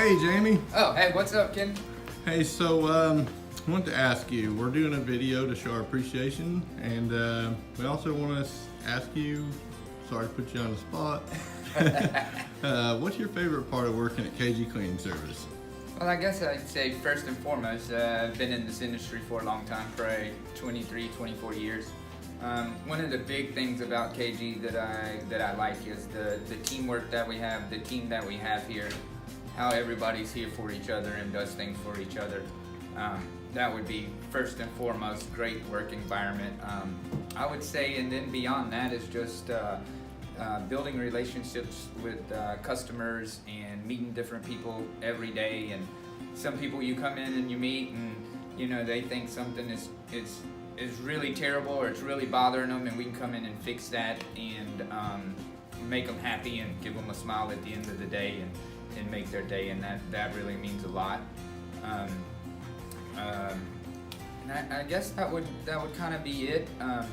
Hey, Jamie. Oh, hey, what's up, Ken? Hey, so I wanted to ask you, we're doing a video to show our appreciation, and we also want to ask you, sorry to put you on the spot, what's your favorite part of working at KG Cleaning Service? Well, I guess I'd say first and foremost, I've been in this industry for a long time, probably 23, 24 years. One of the big things about KG that I like is the teamwork that we have, the team that we have here, how everybody's here for each other and does things for each other. That would be first and foremost, great work environment. I would say, and then beyond that is just building relationships with customers and meeting different people every day. And some people you come in and you meet and you know they think something is really terrible or it's really bothering them, and we can come in and fix that and make them happy and give them a smile at the end of the day and make their day, and that really means a lot. And I guess that would kind of be it. I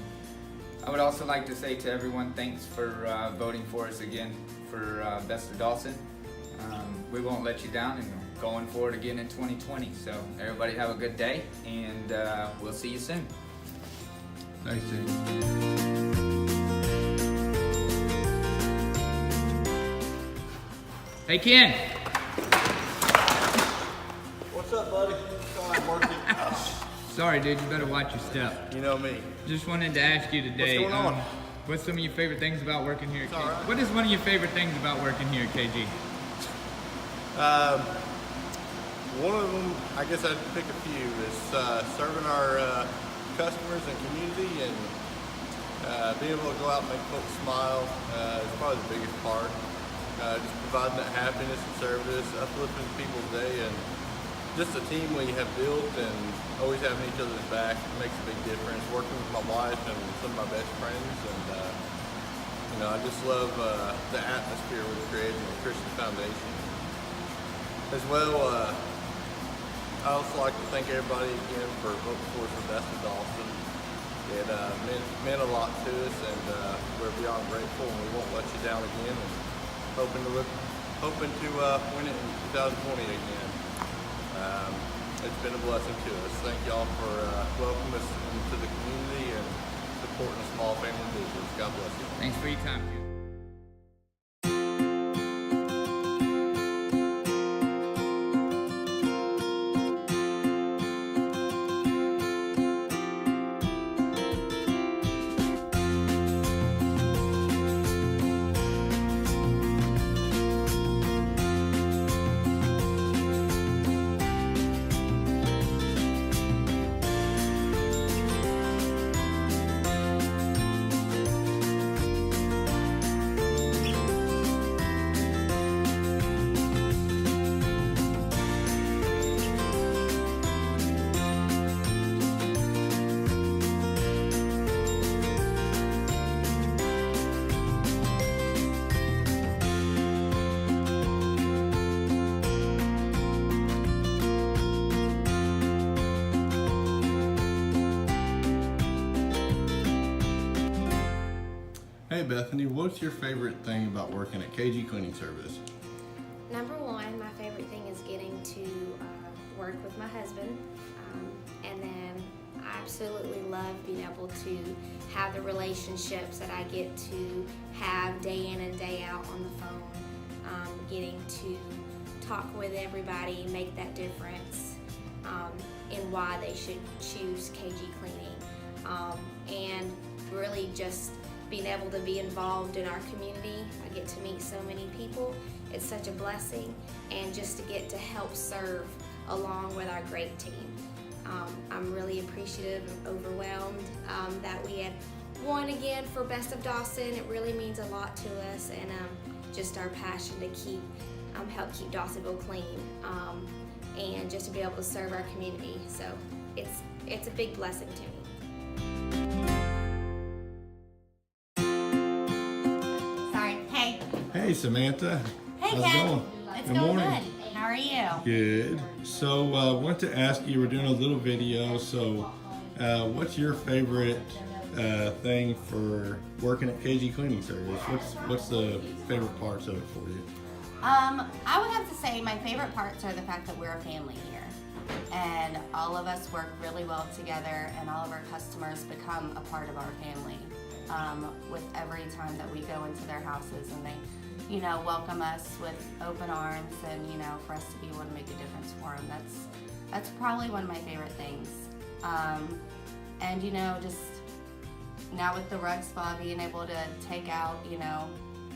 would also like to say to everyone, thanks for voting for us again for Best of Dawson. We won't let you down, and we're going for it again in 2020. So everybody have a good day, and we'll see you soon. Thanks, Jamie. Hey, Ken. What's up, buddy? Sorry, I'm working. Sorry, dude. You better watch your step. You know me. Just wanted to ask you today. What's going on? What's some of your favorite things about working here at KG? Right. What is one of your favorite things about working here at KG? One of them, I guess I'd pick a few, is serving our customers and community, and being able to go out and make folks smile is probably the biggest part. Just providing that happiness and service, uplifting people's day, and just a team we have built and always having each other's back makes a big difference. Working with my wife and some of my best friends, and you know, I just love the atmosphere we've created in the Christian Foundation. As well, I also like to thank everybody again for voting for us for Best of Dawson. It meant a lot to us, and we're beyond grateful, and we won't let you down again. And hoping to win it in 2020 again. It's been a blessing to us. Thank y'all for welcoming us into the community and supporting a small family business. God bless you. Thanks for your time, Ken. Hey Bethany, what's your favorite thing about working at KG Cleaning Service? Number one, my favorite thing is getting to work with my husband, and then I absolutely love being able to have the relationships that I get to have day in and day out on the phone, getting to talk with everybody, make that difference in why they should choose KG Cleaning, and really just being able to be involved in our community. I get to meet so many people. It's such a blessing, and just to get to help serve along with our great team. I'm really appreciative and overwhelmed that we had won again for Best of Dawson. It really means a lot to us, and just our passion to help keep Dawsonville clean, and just to be able to serve our community. So it's a big blessing to me. Hey Samantha. Hey, how's it Ken. going? It's Good going morning. good. How are you? Good. So I want to ask you, we're doing a little video, so what's your favorite thing for working at KG Cleaning Service? What's the favorite parts of it for you? I would have to say my favorite parts are the fact that we're a family here. And all of us work really well together, and all of our customers become a part of our family with every time that we go into their houses, and they, you know, welcome us with open arms, and you know, for us to be able to make a difference for them. That's probably one of my favorite things. And you know, just now with the rug spa being able to take out, you know,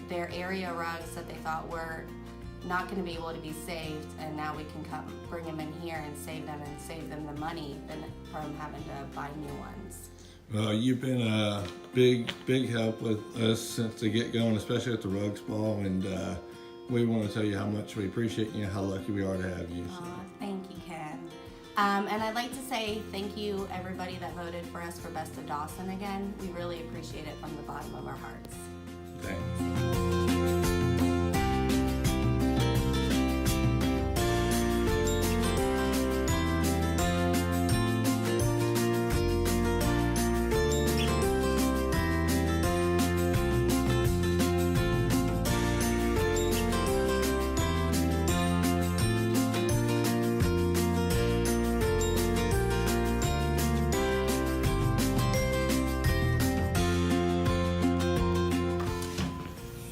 their area rugs that they thought were not going to be able to be saved, and now we can come bring them in here and save them the money than from having to buy new ones. Well, you've been a big help with us since the get-going, especially at the rug spa, and we want to tell you how much we appreciate you and how lucky we are to have you. So. Thank you, Ken. And I'd like to say thank you everybody that voted for us for Best of Dawson again. We really appreciate it from the bottom of our hearts. Thanks.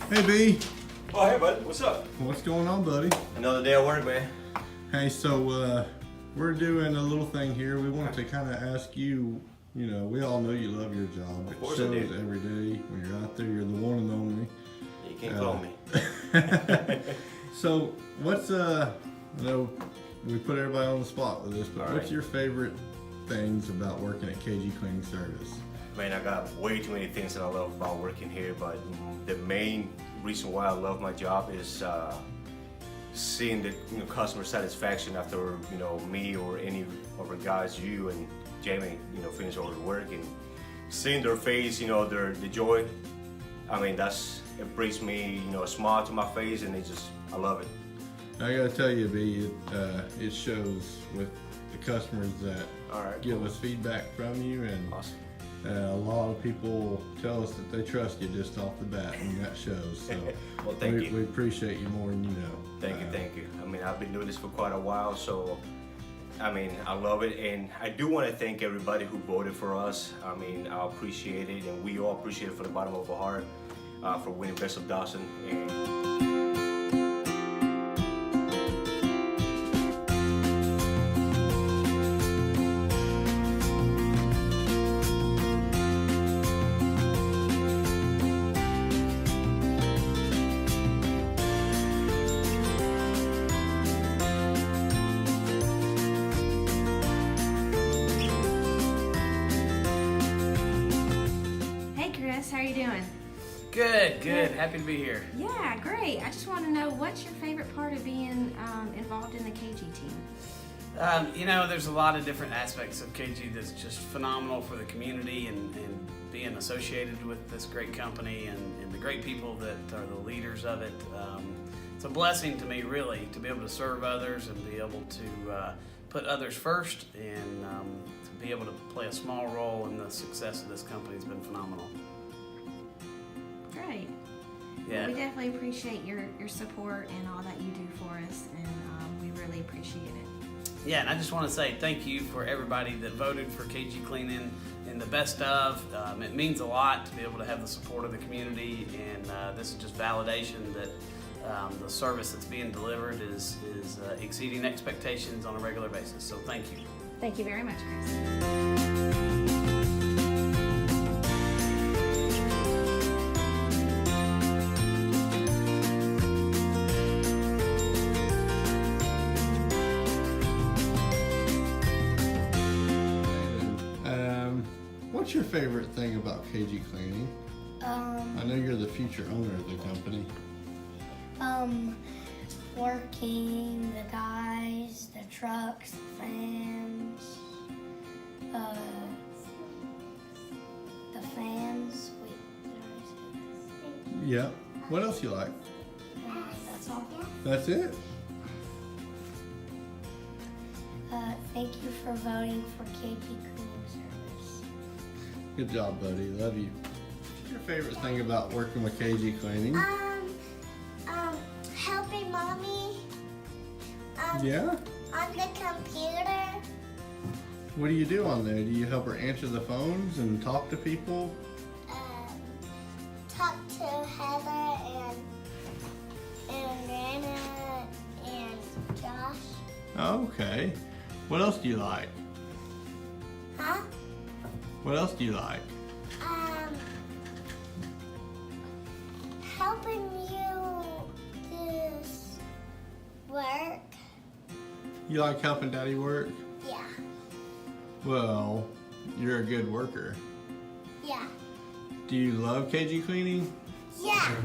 Hey B. Oh, hey bud, what's up? What's going on, buddy? Another day of work, man. Hey, so we're doing a little thing here. We want to kind of ask you, you know, we all know you love your job. Of course it I do. shows every day when you're out there. You're the one and only. You can't call me. So what's I know we put everybody on the spot with this, but All what's right. your favorite things about working at KG Cleaning Service? Man, I got way too many things that I love about working here, but the main reason why I love my job is seeing the customer satisfaction after me or any of our guys, you and Jamie, finish all the work, and seeing their face, the joy. I mean, it brings me a smile to my face, and I love it. I gotta tell you, B, it shows with the customers that All right, give cool. us feedback from you, and Awesome. a lot of people tell us that they trust you just off the bat, and that shows. So Well, thank you. we appreciate you more than you know. Thank you. I mean, I've been doing this for quite a while, so I mean, I love it, and I do want to thank everybody who voted for us. I mean, I appreciate it, and we all appreciate it from the bottom of our heart for winning Best of Dawson. And Hey Chris, how are you doing? Good. Happy to be here. Yeah, great. I just want to know, what's your favorite part of being involved in the KG team? There's a lot of different aspects of KG that's just phenomenal for the community, and being associated with this great company and the great people that are the leaders of it. It's a blessing to me, really, to be able to serve others and be able to put others first, and to be able to play a small role in the success of this company has been phenomenal. Great. Yeah. We definitely appreciate your support and all that you do for us, and we really appreciate it. Yeah, and I just want to say thank you for everybody that voted for KG Cleaning in the best of. It means a lot to be able to have the support of the community, and this is just validation that the service that's being delivered is exceeding expectations on a regular basis. So thank you. Thank you very much, Chris. What's your favorite thing about KG Cleaning? I know you're the future owner of the company. Working, the guys, the trucks, the fans, wait, did I say Yeah. What else you like? that? That's all. That's it? Thank you for voting for KG Cleaning Service. Good job, buddy. Love you. What's your favorite thing about working with KG Cleaning? Helping Yeah? On the computer. What do you do on there? Do you help her answer the phones and talk to people? Talk to Heather and Rana and Josh. Okay. What else do you like? Huh? What else do you like? Helping you do work. You like helping Daddy work? Yeah. Well, you're a good worker. Yeah. Do you love KG cleaning? Yeah.